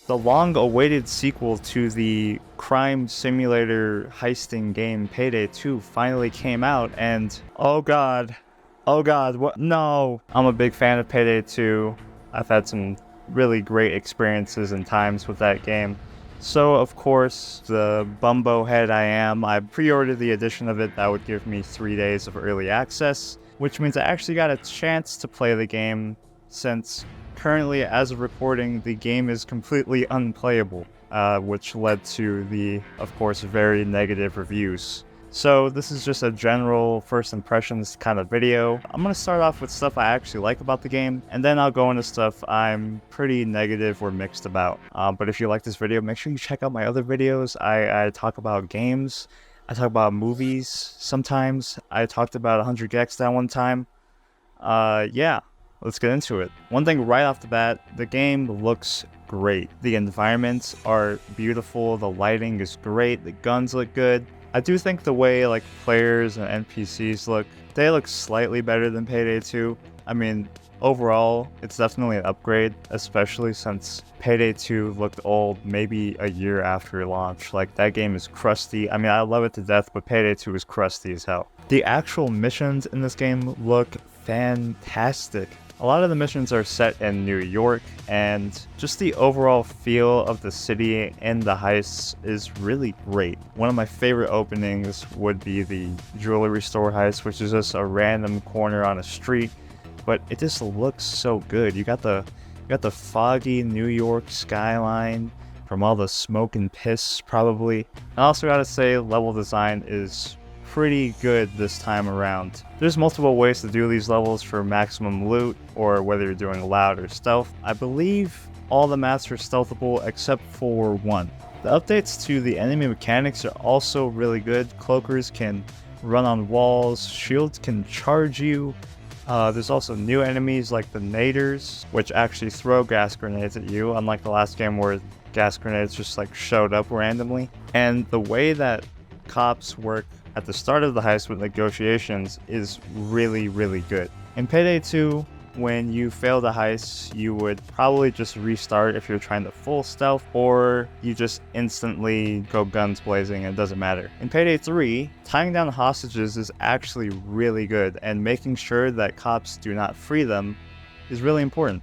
The long-awaited sequel to the crime simulator heisting game Payday 2 finally came out, and oh god, what? No! I'm a big fan of Payday 2. I've had some really great experiences and times with that game. So, of course, the bumbo head I am, I pre-ordered the edition of it that would give me 3 days of early access, which means I actually got a chance to play the game since currently, as of recording, the game is completely unplayable, which led to the, of course, very negative reviews. So this is just a general first impressions kind of video. I'm going to start off with stuff I actually like about the game, and then I'll go into stuff I'm pretty negative or mixed about. But if you like this video, make sure you check out my other videos. I talk about games, I talk about movies sometimes. I talked about 100 gex that one time. Yeah. Let's get into it. One thing right off the bat, the game looks great. The environments are beautiful, the lighting is great, the guns look good. I do think the way like players and NPCs look, they look slightly better than Payday 2. I mean, overall, it's definitely an upgrade, especially since Payday 2 looked old maybe a year after launch. Like, that game is crusty. I mean, I love it to death, but Payday 2 is crusty as hell. The actual missions in this game look fantastic. A lot of the missions are set in New York, and just the overall feel of the city and the heists is really great. One of my favorite openings would be the jewelry store heist, which is just a random corner on a street, but it just looks so good. You got the foggy New York skyline from all the smoke and piss, probably. I also gotta say, level design is pretty good this time around. There's multiple ways to do these levels for maximum loot, or whether you're doing loud or stealth. I believe all the maps are stealthable except for one. The updates to the enemy mechanics are also really good. Cloakers can run on walls, shields can charge you. There's also new enemies like the naders, which actually throw gas grenades at you, unlike the last game where gas grenades just like showed up randomly. And the way that cops work at the start of the heist with negotiations is really, really good. In Payday 2, when you fail the heist, you would probably just restart if you're trying to full stealth, or you just instantly go guns blazing and it doesn't matter. In Payday 3, tying down hostages is actually really good, and making sure that cops do not free them is really important.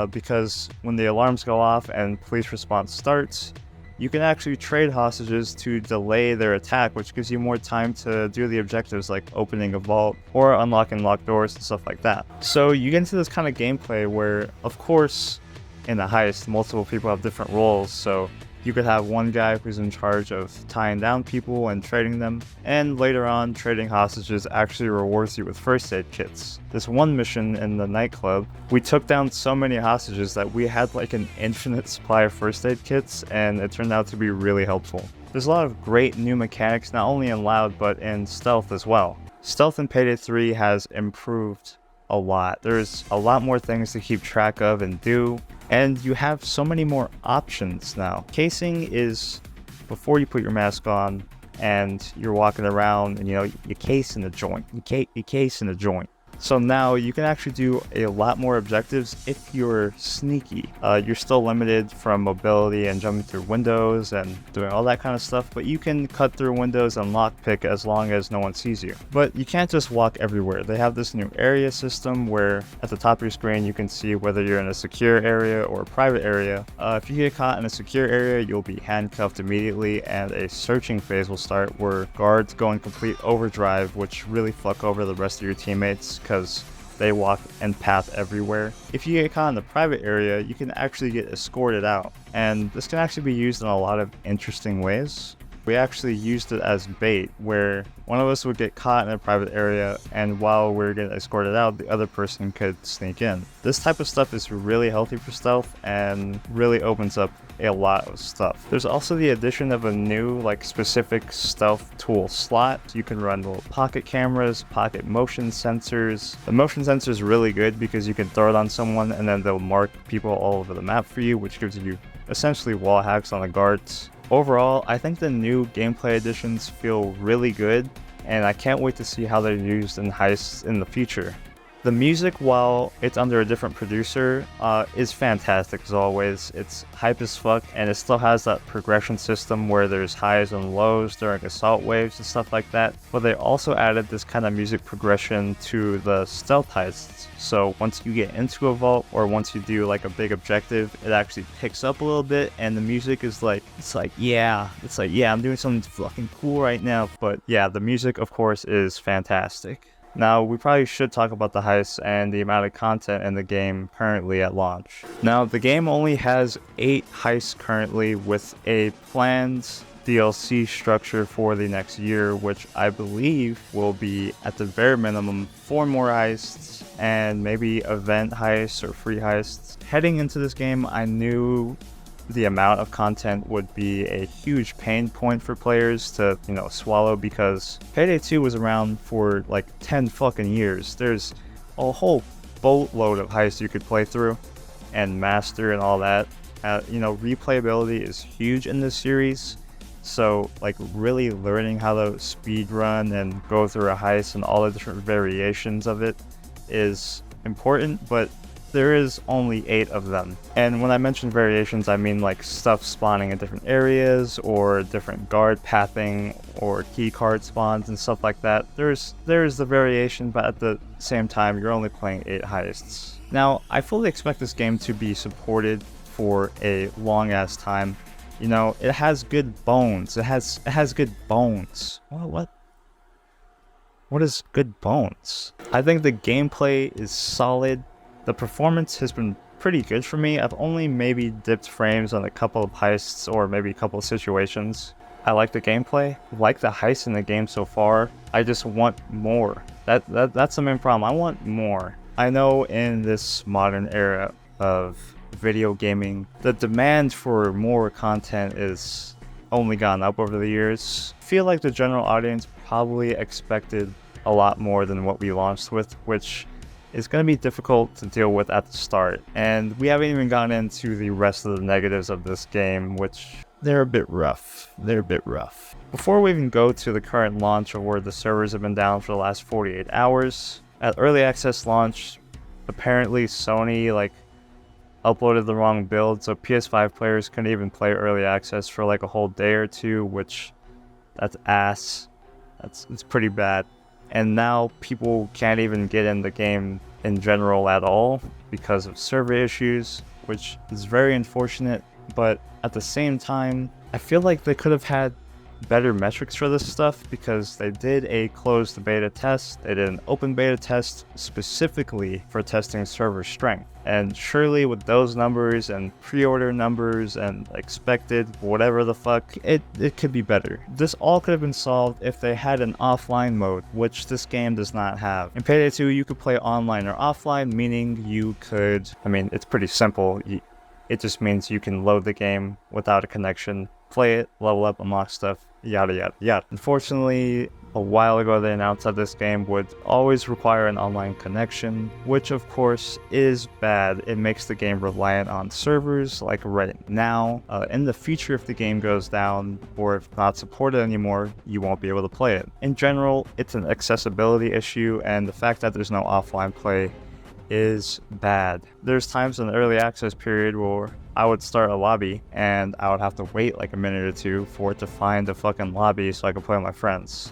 Because when the alarms go off and police response starts, you can actually trade hostages to delay their attack, which gives you more time to do the objectives like opening a vault or unlocking locked doors and stuff like that. So you get into this kind of gameplay where, of course, in a heist, multiple people have different roles, so you could have one guy who's in charge of tying down people and trading them, and later on, trading hostages actually rewards you with first aid kits. This one mission in the nightclub, we took down so many hostages that we had like an infinite supply of first aid kits, and it turned out to be really helpful. There's a lot of great new mechanics, not only in loud, but in stealth as well. Stealth in Payday 3 has improved a lot. There's a lot more things to keep track of and do, and you have so many more options now. Casing is before you put your mask on and you're walking around and you case in a joint. You case in a joint. So now you can actually do a lot more objectives if you're sneaky. You're still limited from mobility and jumping through windows and doing all that kind of stuff, but you can cut through windows and lockpick as long as no one sees you. But you can't just walk everywhere. They have this new area system where at the top of your screen you can see whether you're in a secure area or a private area. If you get caught in a secure area, you'll be handcuffed immediately, and a searching phase will start where guards go in complete overdrive, which really fuck over the rest of your teammates because they walk and path everywhere. If you get caught in the private area, you can actually get escorted out, and this can actually be used in a lot of interesting ways. We actually used it as bait, where one of us would get caught in a private area, and while we were getting escorted out, the other person could sneak in. This type of stuff is really healthy for stealth and really opens up a lot of stuff. There's also the addition of a new specific stealth tool slot. You can run little pocket cameras, pocket motion sensors. The motion sensor is really good because you can throw it on someone and then they'll mark people all over the map for you, which gives you essentially wall hacks on the guards. Overall, I think the new gameplay additions feel really good, and I can't wait to see how they're used in heists in the future. The music, while it's under a different producer, is fantastic as always. It's hype as fuck, and it still has that progression system where there's highs and lows during assault waves and stuff like that. But they also added this kind of music progression to the stealth heists. So once you get into a vault, or once you do like a big objective, it actually picks up a little bit, and the music is like, yeah, I'm doing something fucking cool right now. But yeah, the music, of course, is fantastic. Now, we probably should talk about the heists and the amount of content in the game currently at launch. Now, the game only has 8 heists currently, with a planned DLC structure for the next year, which I believe will be at the very minimum 4 more heists and maybe event heists or free heists. Heading into this game, I knew the amount of content would be a huge pain point for players to, swallow, because Payday 2 was around for like 10 fucking years. There's a whole boatload of heists you could play through and master and all that. Replayability is huge in this series. So like really learning how to speedrun and go through a heist and all the different variations of it is important, but there is only 8 of them. And when I mention variations, I mean like stuff spawning in different areas, or different guard pathing, or key card spawns and stuff like that. There's the variation, but at the same time, you're only playing 8 heists. Now, I fully expect this game to be supported for a long ass time. It has good bones. It has good bones. What is good bones? I think the gameplay is solid. The performance has been pretty good for me. I've only maybe dipped frames on a couple of heists, or maybe a couple of situations. I like the gameplay, like the heists in the game so far. I just want more. That's the main problem. I want more. I know in this modern era of video gaming, the demand for more content is only gone up over the years. I feel like the general audience probably expected a lot more than what we launched with, which is going to be difficult to deal with at the start. And we haven't even gotten into the rest of the negatives of this game, which they're a bit rough. Before we even go to the current launch, or where the servers have been down for the last 48 hours, at early access launch, apparently Sony uploaded the wrong build, so PS5 players couldn't even play early access for like a whole day or two, which that's ass. It's pretty bad. And now people can't even get in the game in general at all because of server issues, which is very unfortunate. But at the same time, I feel like they could have had better metrics for this stuff, because they did a closed beta test. They did an open beta test specifically for testing server strength. And surely with those numbers and pre-order numbers and expected whatever the fuck, it could be better. This all could have been solved if they had an offline mode, which this game does not have. In Payday 2, you could play online or offline, meaning you could, it's pretty simple. It just means you can load the game without a connection, play it, level up, unlock stuff, yada yada yada. Unfortunately, a while ago they announced that this game would always require an online connection, which of course is bad. It makes the game reliant on servers like right now. In the future, if the game goes down, or if not supported anymore, you won't be able to play it. In general, it's an accessibility issue, and the fact that there's no offline play is bad. There's times in the early access period where I would start a lobby and I would have to wait like a minute or two for it to find a fucking lobby so I could play with my friends.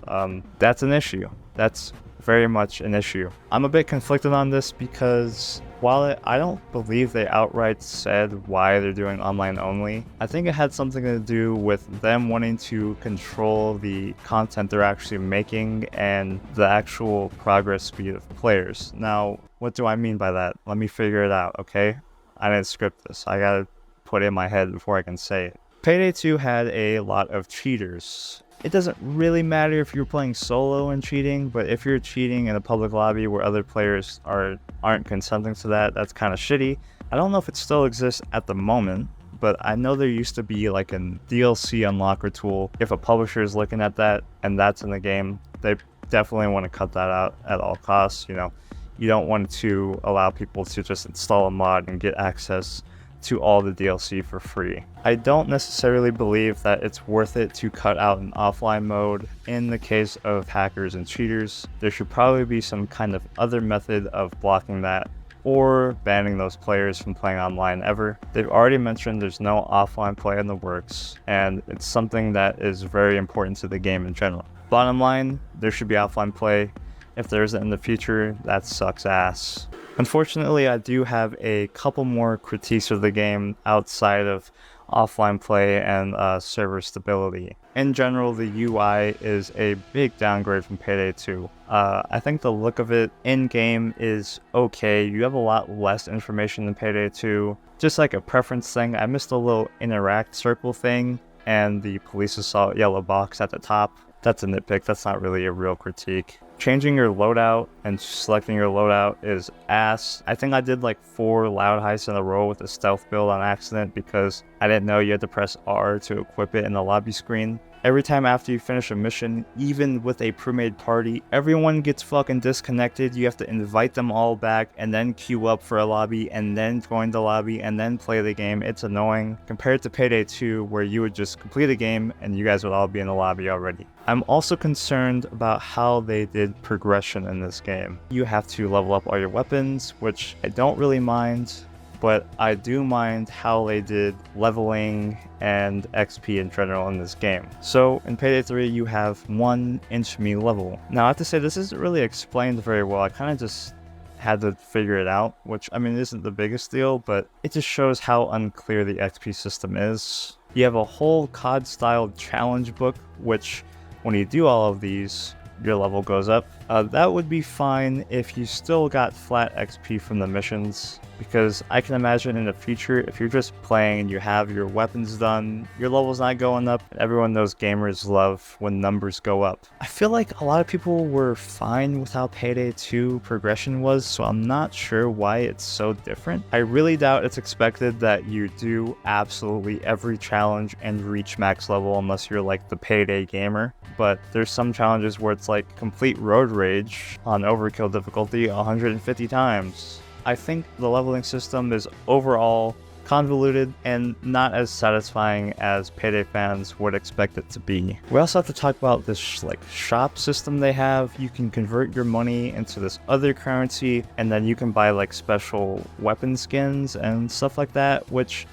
That's an issue. That's very much an issue. I'm a bit conflicted on this, because while I don't believe they outright said why they're doing online only, I think it had something to do with them wanting to control the content they're actually making and the actual progress speed of players. Now, what do I mean by that? Let me figure it out, okay? I didn't script this. I gotta put it in my head before I can say it. Payday 2 had a lot of cheaters. It doesn't really matter if you're playing solo and cheating, but if you're cheating in a public lobby where other players aren't consenting to that, that's kind of shitty. I don't know if it still exists at the moment, but I know there used to be like a DLC unlocker tool. If a publisher is looking at that and that's in the game, they definitely want to cut that out at all costs. You don't want to allow people to just install a mod and get access to all the DLC for free. I don't necessarily believe that it's worth it to cut out an offline mode in the case of hackers and cheaters. There should probably be some kind of other method of blocking that, or banning those players from playing online ever. They've already mentioned there's no offline play in the works, and it's something that is very important to the game in general. Bottom line, there should be offline play. If there isn't in the future, that sucks ass. Unfortunately, I do have a couple more critiques of the game outside of offline play and server stability. In general, the UI is a big downgrade from Payday 2. I think the look of it in-game is okay. You have a lot less information than Payday 2. Just like a preference thing, I missed the little interact circle thing and the police assault yellow box at the top. That's a nitpick, that's not really a real critique. Changing your loadout and selecting your loadout is ass. I think I did like 4 loud heists in a row with a stealth build on accident because I didn't know you had to press R to equip it in the lobby screen. Every time after you finish a mission, even with a pre-made party, everyone gets fucking disconnected. You have to invite them all back and then queue up for a lobby and then join the lobby and then play the game. It's annoying compared to Payday 2 where you would just complete a game and you guys would all be in the lobby already. I'm also concerned about how they did progression in this game. You have to level up all your weapons, which I don't really mind, but I do mind how they did leveling and XP in general in this game. So in Payday 3 you have 1 infamy level. Now I have to say this isn't really explained very well. I kind of just had to figure it out, which I mean isn't the biggest deal, but it just shows how unclear the XP system is. You have a whole COD style challenge book, which when you do all of these, your level goes up. That would be fine if you still got flat XP from the missions, because I can imagine in the future, if you're just playing and you have your weapons done, your level's not going up. Everyone knows gamers love when numbers go up. I feel like a lot of people were fine with how Payday 2 progression was, so I'm not sure why it's so different. I really doubt it's expected that you do absolutely every challenge and reach max level unless you're like the Payday gamer. But there's some challenges where it's like complete road rage on overkill difficulty 150 times. I think the leveling system is overall convoluted and not as satisfying as Payday fans would expect it to be. We also have to talk about this shop system they have. You can convert your money into this other currency and then you can buy like special weapon skins and stuff like that, which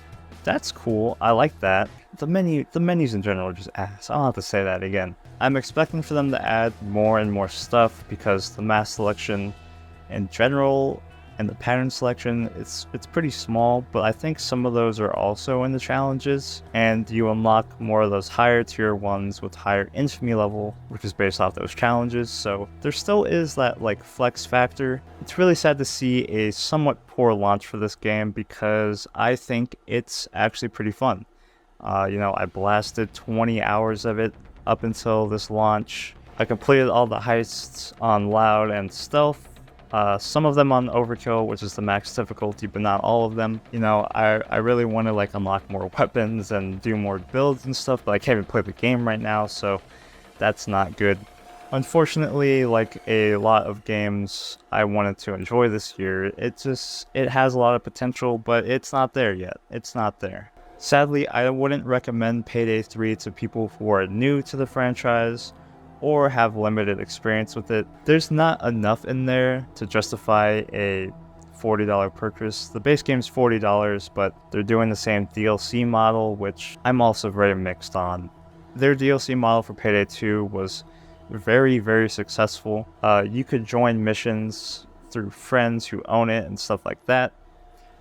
that's cool. I like that. The menus in general are just ass. I don't have to say that again. I'm expecting for them to add more and more stuff because the mass selection in general and the pattern selection, it's pretty small, but I think some of those are also in the challenges, and you unlock more of those higher tier ones with higher infamy level, which is based off those challenges, so there still is that like flex factor. It's really sad to see a somewhat poor launch for this game because I think it's actually pretty fun. I blasted 20 hours of it up until this launch. I completed all the heists on loud and stealth. Some of them on overkill, which is the max difficulty, but not all of them. I really want to like unlock more weapons and do more builds and stuff, but I can't even play the game right now, so that's not good. Unfortunately, like a lot of games I wanted to enjoy this year, it has a lot of potential, but it's not there yet. It's not there. Sadly, I wouldn't recommend Payday 3 to people who are new to the franchise or have limited experience with it. There's not enough in there to justify a $40 purchase. The base game's $40, but they're doing the same DLC model, which I'm also very mixed on. Their DLC model for Payday 2 was very, very successful. You could join missions through friends who own it and stuff like that,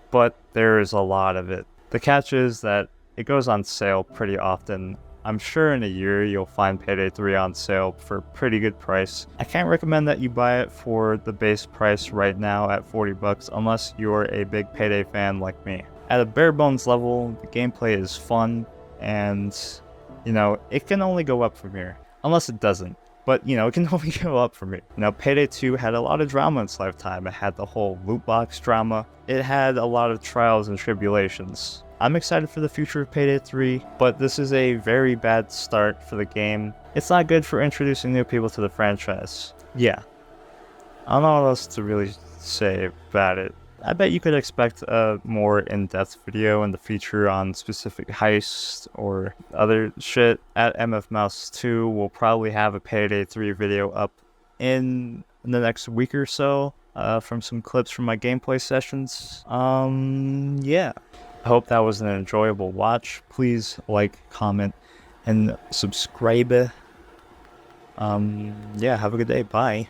but there is a lot of it. The catch is that it goes on sale pretty often. I'm sure in a year you'll find Payday 3 on sale for a pretty good price. I can't recommend that you buy it for the base price right now at $40 unless you're a big Payday fan like me. At a bare bones level, the gameplay is fun and, it can only go up from here. Unless it doesn't. But, it can only go up from here. Payday 2 had a lot of drama in its lifetime. It had the whole loot box drama. It had a lot of trials and tribulations. I'm excited for the future of Payday 3, but this is a very bad start for the game. It's not good for introducing new people to the franchise. Yeah. I don't know what else to really say about it. I bet you could expect a more in-depth video in the future on specific heists or other shit. At MF Mouse 2, we'll probably have a Payday 3 video up in the next week or so, from some clips from my gameplay sessions. Yeah. I hope that was an enjoyable watch. Please like, comment, and subscribe. Yeah, have a good day. Bye.